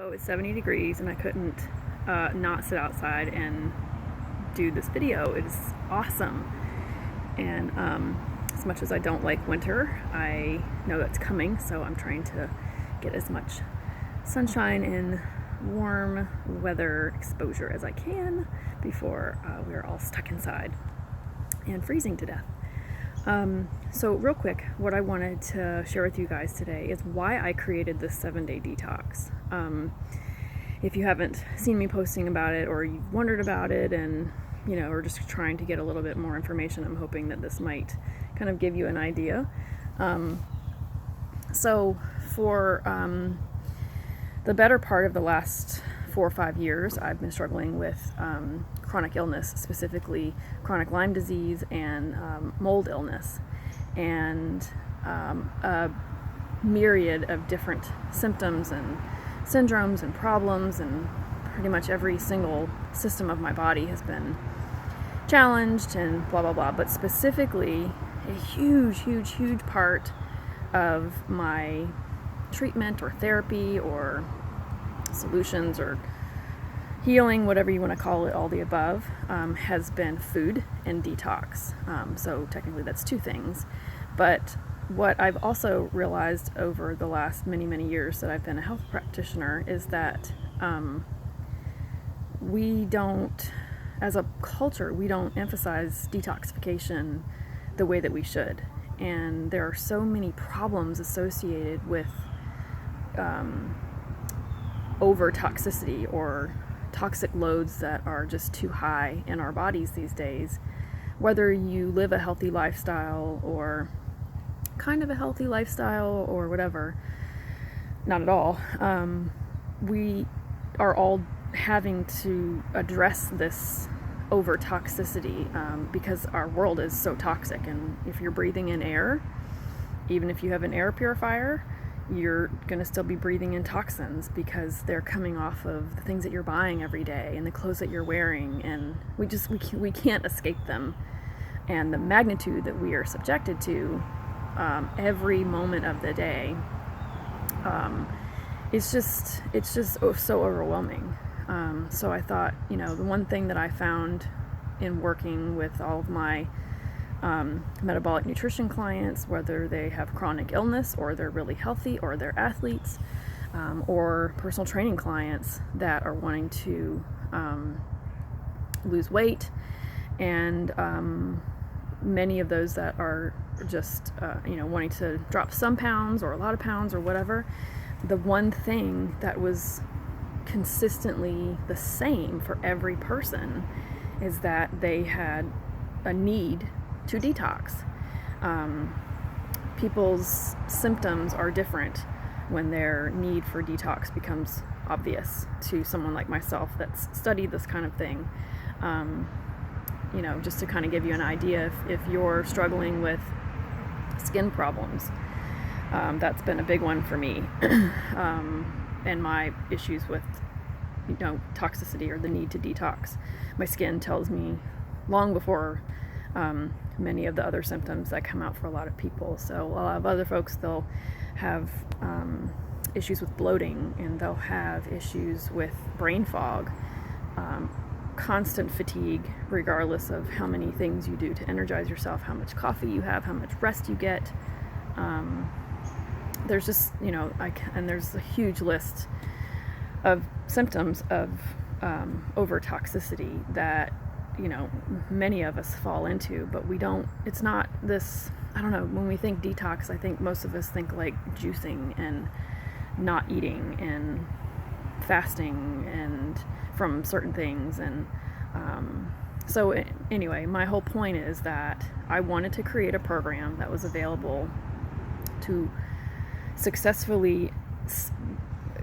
So it's 70 degrees and I couldn't not sit outside and do this video. It is awesome. And as much as I don't like winter, I know that's coming, so I'm trying to get as much sunshine and warm weather exposure as I can before we're all stuck inside and freezing to death. So real quick, what I wanted to share with you guys today is why I created this 7-day detox. If you haven't seen me posting about it, or you've wondered about it and are just trying to get a little bit more information, I'm hoping that this might kind of give you an idea. So for the better part of the last 4 or 5 years, I've been struggling with chronic illness, specifically chronic Lyme disease and mold illness, and a myriad of different symptoms and syndromes and problems, and pretty much every single system of my body has been challenged and blah blah blah. But specifically, a huge part of my treatment or therapy or solutions or healing, whatever you want to call it, all the above, has been food and detox. So technically that's 2 things. But what I've also realized over the last many years that I've been a health practitioner is that we don't, as a culture, we don't emphasize detoxification the way that we should. And there are so many problems associated with over toxicity or toxic loads that are just too high in our bodies these days. Whether you live a healthy lifestyle or kind of a healthy lifestyle or whatever, not at all. We are all having to address this over toxicity because our world is so toxic. And if you're breathing in air, even if you have an air purifier, you're going to still be breathing in toxins because they're coming off of the things that you're buying every day and the clothes that you're wearing, and we can't escape them. And the magnitude that we are subjected to every moment of the day, it's just so overwhelming. So I thought, the one thing that I found in working with all of my metabolic nutrition clients, whether they have chronic illness or they're really healthy or they're athletes, or personal training clients that are wanting to lose weight, and many of those that are just wanting to drop some pounds or a lot of pounds or whatever, the one thing that was consistently the same for every person is that they had a need to detox. People's symptoms are different when their need for detox becomes obvious to someone like myself that's studied this kind of thing. Just to kind of give you an idea, if you're struggling with skin problems, that's been a big one for me. And my issues with toxicity or the need to detox. My skin tells me long before many of the other symptoms that come out for a lot of people. So a lot of other folks, they'll have issues with bloating, and they'll have issues with brain fog, constant fatigue, regardless of how many things you do to energize yourself, how much coffee you have, how much rest you get. There's just, and there's a huge list of symptoms of over toxicity that many of us fall into, but we don't. It's not this, I don't know, when we think detox, I think most of us think like juicing and not eating and fasting and from certain things. And so anyway, my whole point is that I wanted to create a program that was available to successfully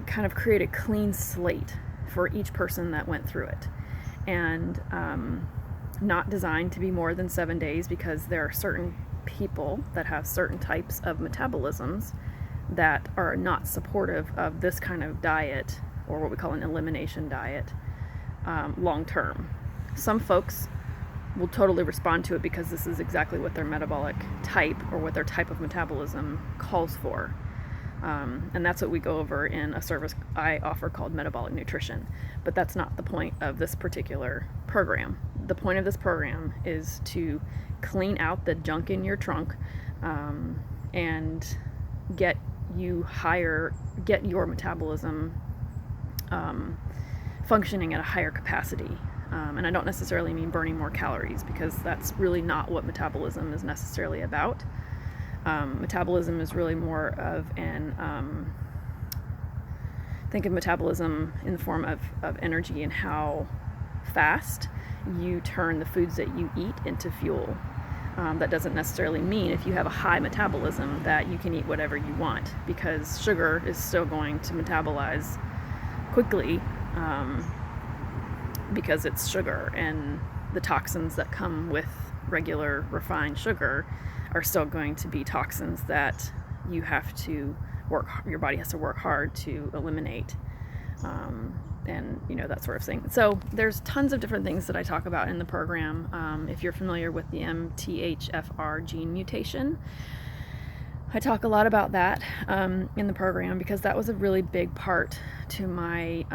kind of create a clean slate for each person that went through it. And not designed to be more than 7 days, because there are certain people that have certain types of metabolisms that are not supportive of this kind of diet, or what we call an elimination diet, long term. Some folks will totally respond to it because this is exactly what their metabolic type or what their type of metabolism calls for. And that's what we go over in a service I offer called metabolic nutrition. But that's not the point of this particular program. The point of this program is to clean out the junk in your trunk, and get your metabolism functioning at a higher capacity. And I don't necessarily mean burning more calories, because that's really not what metabolism is necessarily about. Metabolism is really more of think of metabolism in the form of energy, and how fast you turn the foods that you eat into fuel. That doesn't necessarily mean if you have a high metabolism that you can eat whatever you want, because sugar is still going to metabolize quickly, because it's sugar, and the toxins that come with regular refined sugar are still going to be toxins that your body has to work hard to eliminate, and that sort of thing. So there's tons of different things that I talk about in the program. If you're familiar with the MTHFR gene mutation, I talk a lot about that in the program, because that was a really big part to my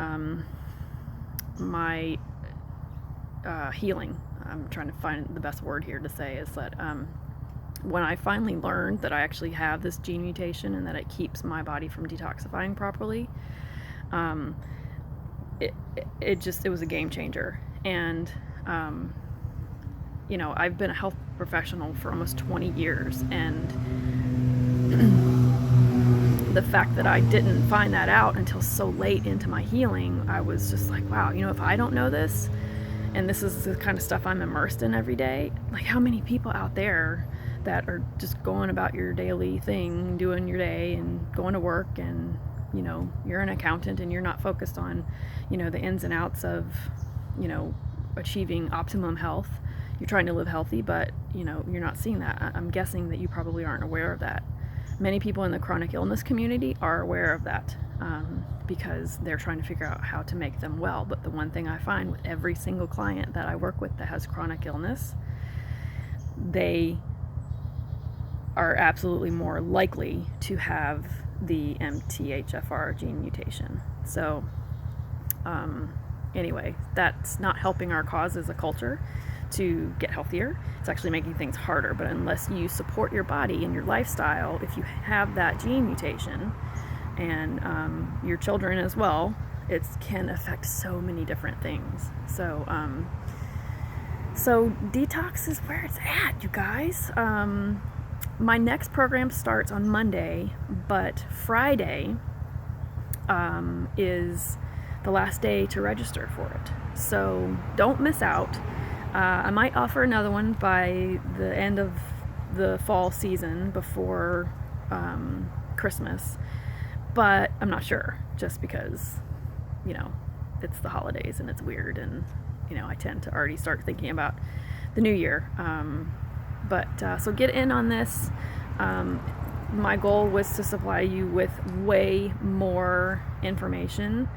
healing. I'm trying to find the best word here to say, is that when I finally learned that I actually have this gene mutation and that it keeps my body from detoxifying properly, it was a game changer. And I've been a health professional for almost 20 years, and the fact that I didn't find that out until so late into my healing, I was just like, wow, if I don't know this, and this is the kind of stuff I'm immersed in every day, like how many people out there that are just going about your daily thing, doing your day and going to work, and you're an accountant and you're not focused on the ins and outs of achieving optimum health. You're trying to live healthy, but you're not seeing that. I'm guessing that you probably aren't aware of that. Many people in the chronic illness community are aware of that, because they're trying to figure out how to make them well. But the one thing I find with every single client that I work with that has chronic illness, they are absolutely more likely to have the MTHFR gene mutation. So anyway, that's not helping our cause as a culture to get healthier. It's actually making things harder. But unless you support your body and your lifestyle, if you have that gene mutation, and your children as well, it can affect so many different things. So detox is where it's at, you guys. My next program starts on Monday, but Friday is the last day to register for it. So don't miss out. I might offer another one by the end of the fall season, before Christmas, but I'm not sure, just because it's the holidays and it's weird, and I tend to already start thinking about the new year. So get in on this. My goal was to supply you with way more information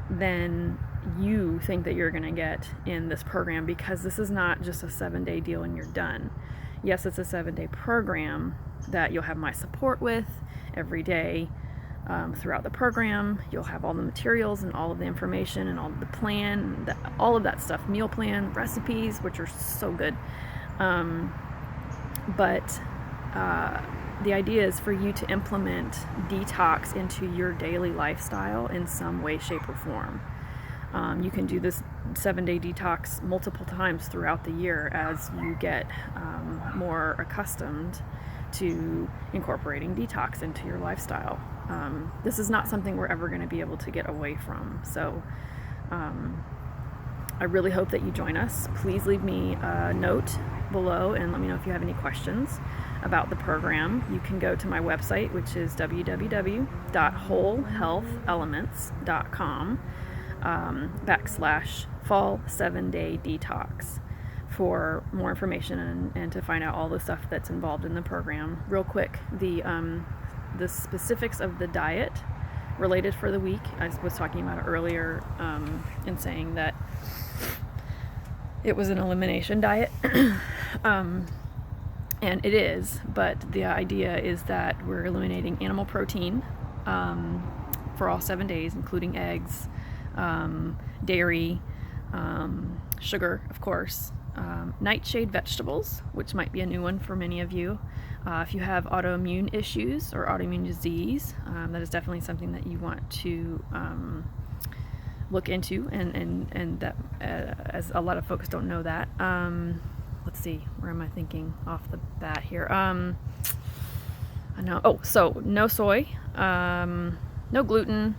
than you think that you're going to get in this program, because this is not just a 7-day deal and you're done. Yes, it's a 7-day program that you'll have my support with every day. Throughout the program, you'll have all the materials and all of the information and all of the plan, all of that stuff, meal plan, recipes, which are so good. But the idea is for you to implement detox into your daily lifestyle in some way, shape, or form. You can do this 7-day detox multiple times throughout the year as you get more accustomed to incorporating detox into your lifestyle. This is not something we're ever going to be able to get away from. So I really hope that you join us. Please leave me a note below and let me know if you have any questions about the program. You can go to my website, which is www.wholehealthelements.com /fall 7-day detox for more information and to find out all the stuff that's involved in the program. Real quick, the specifics of the diet related for the week, I was talking about it earlier in saying that it was an elimination diet. And it is, but the idea is that we're eliminating animal protein, for all 7 days, including eggs, dairy, sugar, of course, nightshade vegetables, which might be a new one for many of you. If you have autoimmune issues or autoimmune disease, that is definitely something that you want to look into, and that as a lot of folks don't know that. Let's see, where am I thinking off the bat here? I know. Oh, so no soy, no gluten.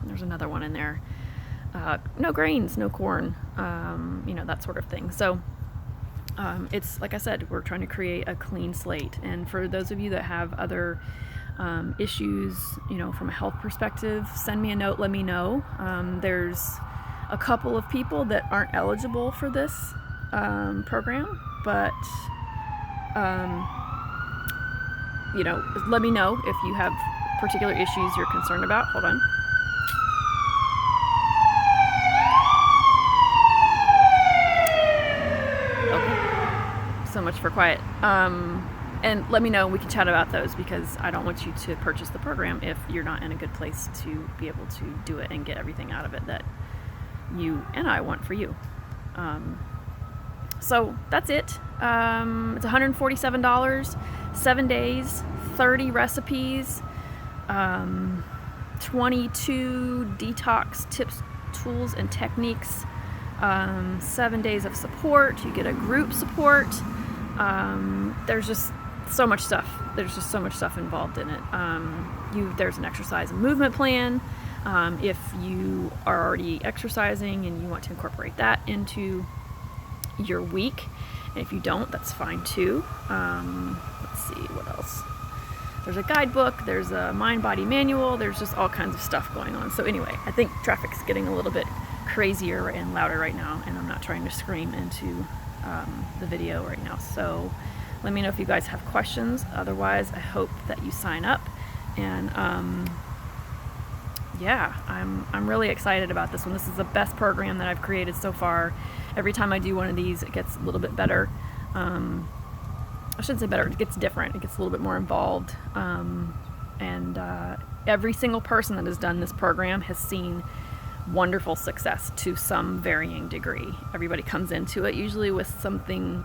There's another one in there. No grains, no corn, that sort of thing. So it's like I said, we're trying to create a clean slate. And for those of you that have other issues, from a health perspective, send me a note, let me know. There's a couple of people that aren't eligible for this program, but let me know if you have particular issues you're concerned about. Hold on. So much for quiet. And let me know, we can chat about those, because I don't want you to purchase the program if you're not in a good place to be able to do it and get everything out of it that you and I want for you. So that's it. It's $147, 7 days, 30 recipes, 22 detox tips, tools, and techniques, 7 days of support. You get a group support. There's just so much stuff. There's just so much stuff involved in it. There's an exercise and movement plan. If you are already exercising and you want to incorporate that into your week, and if you don't, that's fine too. Let's see, what else? There's a guidebook, there's a mind-body manual, there's just all kinds of stuff going on. So anyway, I think traffic's getting a little bit crazier and louder right now, and I'm not trying to scream into the video right now. So let me know if you guys have questions. Otherwise, I hope that you sign up. And I'm really excited about this one. This is the best program that I've created so far. Every time I do one of these, it gets a little bit better. I shouldn't say better, it gets different. It gets a little bit more involved. Every single person that has done this program has seen wonderful success to some varying degree. Everybody comes into it usually with something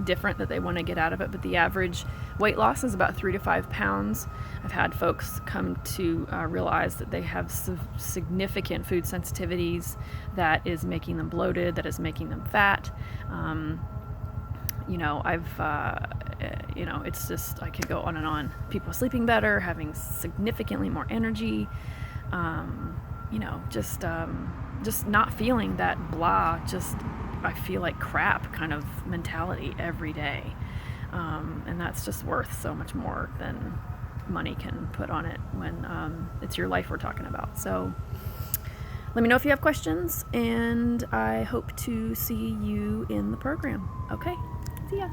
different that they want to get out of it, but the average weight loss is about 3 to 5 pounds. I've had folks come to realize that they have significant food sensitivities that is making them bloated, that is making them fat. It's just, I could go on and on. People sleeping better, having significantly more energy, just not feeling that blah, just I feel like crap kind of mentality every day. And that's just worth so much more than money can put on it when it's your life we're talking about. So let me know if you have questions, and I hope to see you in the program. Okay, see ya.